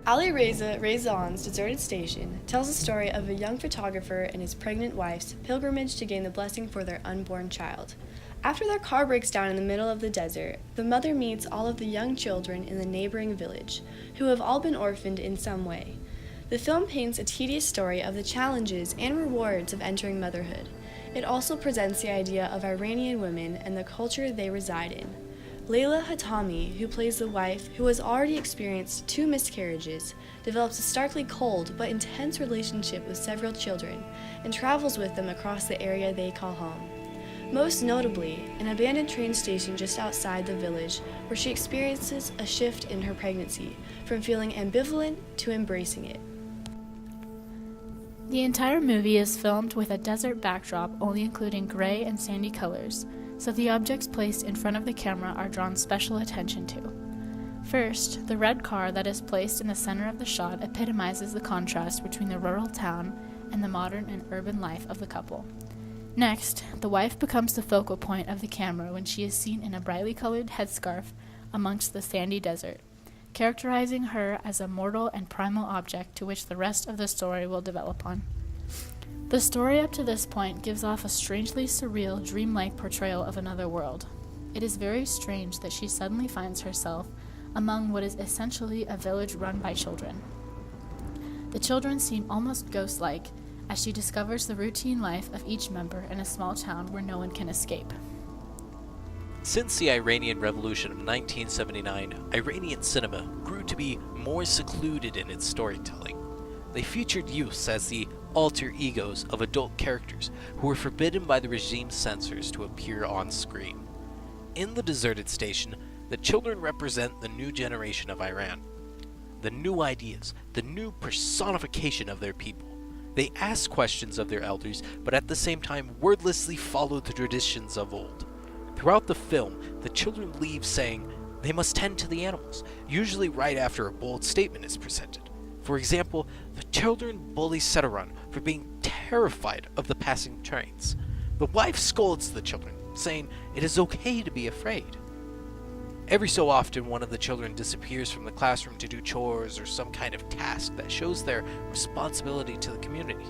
Ali Rezan's Deserted Station tells the story of a young photographer and his pregnant wife's pilgrimage to gain the blessing for their unborn child. After their car breaks down in the middle of the desert, the mother meets all of the young children in the neighboring village, who have all been orphaned in some way. The film paints a tedious story of the challenges and rewards of entering motherhood. It also presents the idea of Iranian women and the culture they reside in. Layla Hatami, who plays the wife who has already experienced 2 miscarriages, develops a starkly cold but intense relationship with several children and travels with them across the area they call home. Most notably, an abandoned train station just outside the village where she experiences a shift in her pregnancy from feeling ambivalent to embracing it. The entire movie is filmed with a desert backdrop only including gray and sandy colors, so the objects placed in front of the camera are drawn special attention to. First, the red car that is placed in the center of the shot epitomizes the contrast between the rural town and the modern and urban life of the couple. Next, the wife becomes the focal point of the camera when she is seen in a brightly colored headscarf amongst the sandy desert, characterizing her as a mortal and primal object to which the rest of the story will develop on. The story up to this point gives off a strangely surreal, dreamlike portrayal of another world. It is very strange that she suddenly finds herself among what is essentially a village run by children. The children seem almost ghost-like as she discovers the routine life of each member in a small town where no one can escape. Since the Iranian Revolution of 1979, Iranian cinema grew to be more secluded in its storytelling. They featured youths as the alter egos of adult characters who were forbidden by the regime's censors to appear on screen. In The Deserted Station, the children represent the new generation of Iran, the new ideas, the new personification of their people. They ask questions of their elders, but at the same time wordlessly follow the traditions of old. Throughout the film, the children leave saying they must tend to the animals, usually right after a bold statement is presented. For example, the children bully Setaran for being terrified of the passing trains. The wife scolds the children, saying it is okay to be afraid. Every so often, one of the children disappears from the classroom to do chores or some kind of task that shows their responsibility to the community.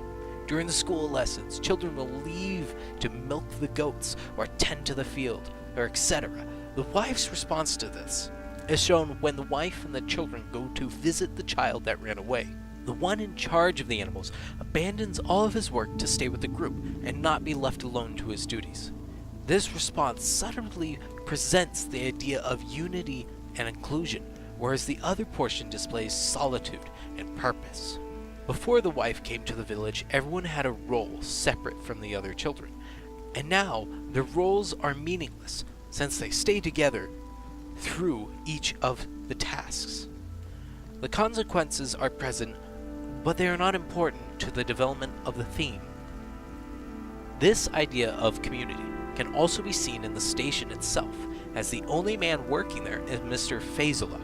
During the school lessons, children will leave to milk the goats or tend to the field, or etc. The wife's response to this is shown when the wife and the children go to visit the child that ran away. The one in charge of the animals abandons all of his work to stay with the group and not be left alone to his duties. This response subtly presents the idea of unity and inclusion, whereas the other portion displays solitude and purpose. Before the wife came to the village, everyone had a role separate from the other children, and now their roles are meaningless since they stay together through each of the tasks. The consequences are present, but they are not important to the development of the theme. This idea of community can also be seen in the station itself, as the only man working there is Mr. Fazullah.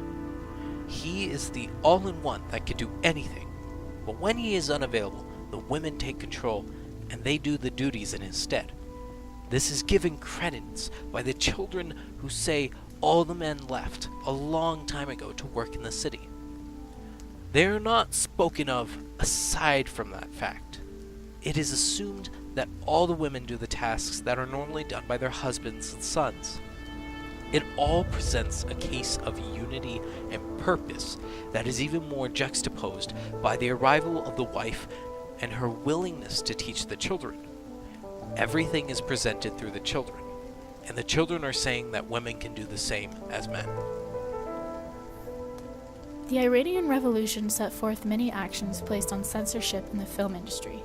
He is the all-in-one that can do anything, but when he is unavailable, the women take control and they do the duties in his stead. This is given credence by the children who say all the men left a long time ago to work in the city. They are not spoken of aside from that fact. It is assumed that all the women do the tasks that are normally done by their husbands and sons. It all presents a case of unity and purpose that is even more juxtaposed by the arrival of the wife and her willingness to teach the children. Everything is presented through the children, and the children are saying that women can do the same as men. The Iranian Revolution set forth many actions placed on censorship in the film industry.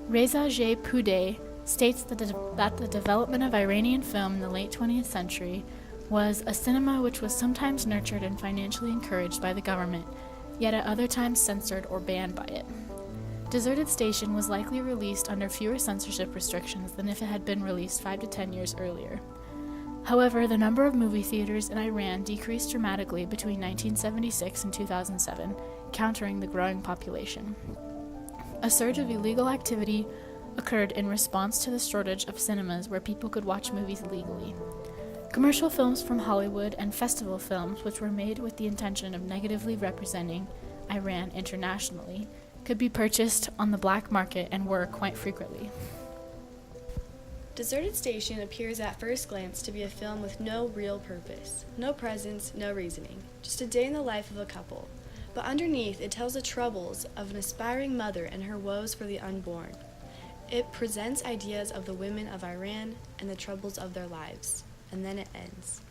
Reza J. Pudeh states that the development of Iranian film in the late 20th century was a cinema which was sometimes nurtured and financially encouraged by the government, yet at other times censored or banned by it. Deserted Station was likely released under fewer censorship restrictions than if it had been released 5 to 10 years earlier. However, the number of movie theaters in Iran decreased dramatically between 1976 and 2007, countering the growing population. A surge of illegal activity occurred in response to the shortage of cinemas where people could watch movies legally. Commercial films from Hollywood and festival films, which were made with the intention of negatively representing Iran internationally, could be purchased on the black market and were quite frequently. Deserted Station appears at first glance to be a film with no real purpose, no presence, no reasoning, just a day in the life of a couple. But underneath, it tells the troubles of an aspiring mother and her woes for the unborn. It presents ideas of the women of Iran and the troubles of their lives, and then it ends.